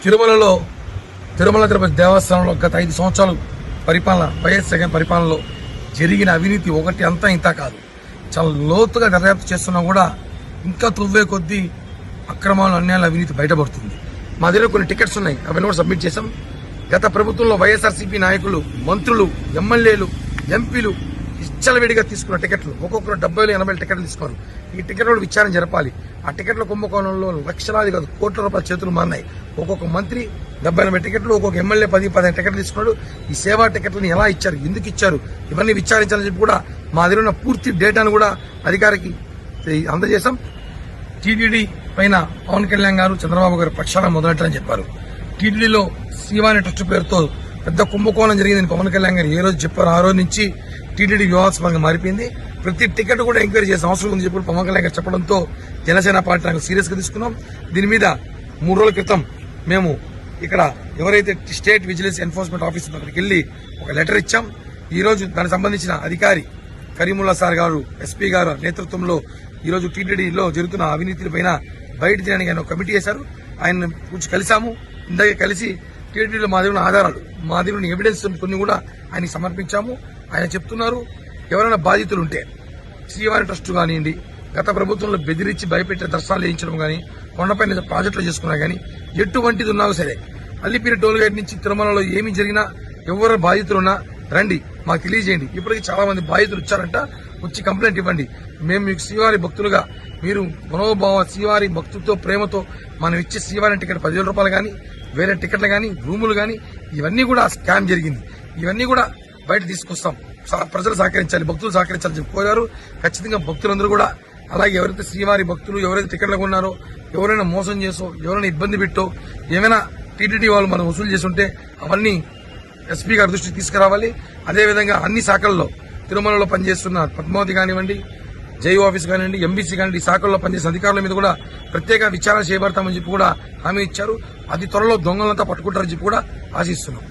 తిరుమల తిరుపతి దేవస్థానంలో గత 5 సంవత్సరాలు పరిపాలన వైఎస్ జగన్ పరిపాలనలో జరిగిన అవినీతి ఒకటి అంతా ఇంత కాదు. చాలా లోతుగా దర్యాప్తు చేస్తున్నా కూడా ఇంకా తువ్వే కొద్దీ అక్రమాలు, అన్యాయాలు, అవినీతి బయటపడుతుంది. మా దగ్గర కొన్ని టికెట్స్ ఉన్నాయి, అవన్నీ కూడా సబ్మిట్ చేశాం. గత ప్రభుత్వంలో వైఎస్ఆర్సీపీ నాయకులు, మంత్రులు, ఎమ్మెల్యేలు, ఎంపీలు విడిగా తీసుకున్న టికెట్లు ఒక్కొక్కరు 70-80 టికెట్లు తీసుకున్నారు. ఈ టికెట్ల విచారణ జరపాలి. ఆ టికెట్ల కుంభకోణంలో లక్షలాది కాదు కోట్ల రూపాయల చేతులు మారినాయి. ఒక్కొక్క మంత్రి 70-80 టికెట్లు, ఒక్కొక్క ఎమ్మెల్యే 10-15 టికెట్లు తీసుకున్నాడు. ఈ సేవా టికెట్లను ఎలా ఇచ్చారు, ఎందుకు ఇచ్చారు, ఇవన్నీ విచారించాలని చెప్పి కూడా మా దగ్గర ఉన్న పూర్తి డేటాను కూడా అధికారికి అందజేశాం. టీటీడీ పైన పవన్ కళ్యాణ్ గారు, చంద్రబాబు గారు ప్రక్షాళన మొదలెట్టాలని చెప్పారు. టీటీడీలో శ్రీవాణి ట్రస్ట్ పేరుతో పెద్ద కుంభకోణం జరిగిందని పవన్ కళ్యాణ్ గారు ఏ రోజు చెప్పారు, ఆ రోజు నుంచి టీటీడీ వివాదాస్పదంగా మారిపోయింది. ప్రతి టికెట్ కూడా ఎంక్వైరీ చేసిన అవసరం ఉంది చెప్పి పవన్ కళ్యాణ్ గారు చెప్పడంతో జనసేన పార్టీ నాకు సీరియస్ గా తీసుకున్నాం. దీని మీద 3 రోజుల క్రితం మేము ఇక్కడ ఎవరైతే స్టేట్ విజిలెన్స్ ఎన్ఫోర్స్మెంట్ ఆఫీసర్ అక్కడికి వెళ్లి ఒక లెటర్ ఇచ్చాం. ఈ రోజు దానికి సంబంధించిన అధికారి కరీముల్లా సార్ గారు, ఎస్పీ గారు నేతృత్వంలో ఈ రోజు టీటీడీలో జరుగుతున్న అవినీతిపైన బయట తీయడానికి ఆయన ఒక కమిటీ చేశారు. ఆయన కూర్చొని కలిసాము. ఇందాకే కలిసి టీటీడీలో మా దగ్గర ఆధారాలు, మా దగ్గర ఎవిడెన్స్ కొన్ని కూడా ఆయనకి సమర్పించాము. ఆయన చెప్తున్నారు, ఎవరైనా బాధితులు ఉంటే శ్రీవారి ట్రస్ట్ కానివ్వండి, గత ప్రభుత్వంలో బెదిరించి భయపెట్టే దర్శనాలు వేయించడం కానీ, కొండపైన ప్రాజెక్టులు చేసుకున్నా కానీ, ఎటువంటిది ఉన్నా సరే అల్లిపిరి టోల్ గేట్ నుంచి తిరుమలలో ఏమి జరిగినా, ఎవరు బాధితులున్నా రండి, మాకు తెలియజేయండి. ఇప్పటికీ చాలా మంది బాధితులు వచ్చారంట, వచ్చి కంప్లైంట్ ఇవ్వండి. మేము మీకు శ్రీవారి భక్తులుగా, మీరు మనోభావ శ్రీవారి భక్తులతో ప్రేమతో మనం ఇచ్చే శ్రీవారి టికెట్ 10,000 రూపాయలు కానీ, వేరే టికెట్లు కానీ, రూములు కానీ, ఇవన్నీ కూడా స్కామ్ జరిగింది. ఇవన్నీ కూడా బయట తీసుకొస్తాం. ప్రజలు సహకరించాలి, భక్తులు సహకరించాలని చెప్పి కోరారు. ఖచ్చితంగా భక్తులందరూ కూడా అలాగే ఎవరైతే శ్రీవారి భక్తులు ఎవరైతే టికెట్లు కొన్నారో, ఎవరైనా మోసం చేసో, ఎవరైనా ఇబ్బంది పెట్టో, ఏమైనా టీటీడీ వాళ్ళు మనం వసూలు చేసి ఉంటే అవన్నీ ఎస్పీ గారి దృష్టికి తీసుకురావాలి. అదేవిధంగా అన్ని శాఖల్లో తిరుమలలో పనిచేస్తున్న పద్మావతి కానివ్వండి, జైఓ ఆఫీస్ కానివ్వండి, ఎంబీసీ కానివ్వండి, ఈ శాఖల్లో పనిచేసిన అధికారుల మీద కూడా ప్రత్యేక విచారణ చేయబడతామని చెప్పి కూడా హామీ ఇచ్చారు. అతి త్వరలో దొంగలంతా పట్టుకుంటారని చెప్పి కూడా ఆశిస్తున్నాం.